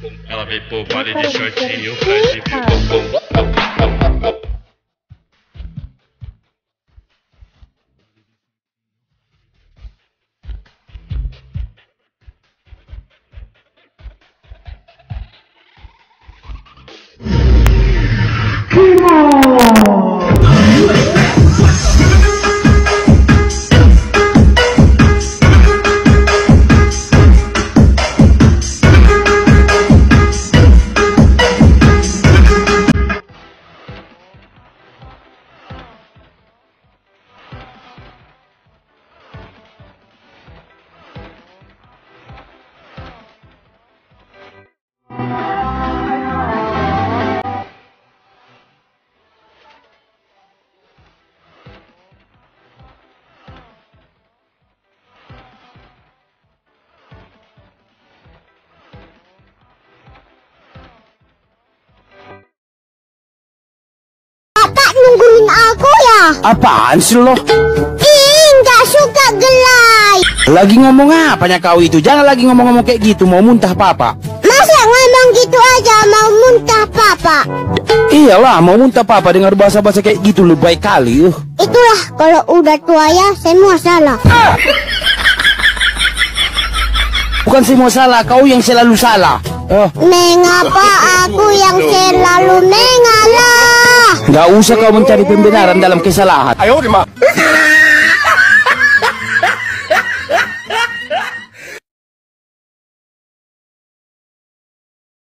Ela vem pro baile de shortinho, faz de bumbum. Bapak nungguin aku ya? Apaan sih lo? Ih, nggak suka gelai. Lagi ngomong apanya kau itu? Jangan lagi ngomong-ngomong kayak gitu, mau muntah papa. Masa ngomong gitu aja mau muntah papa? Iyalah, mau muntah papa dengar bahasa-bahasa kayak gitu lebay kali. Itulah kalau udah tua ya semua salah. Bukan semua salah, kau yang selalu salah. Mengapa aku yang selalu mengalah? Nggak usah kau mencari pembenaran dalam kesalahan. Ayo,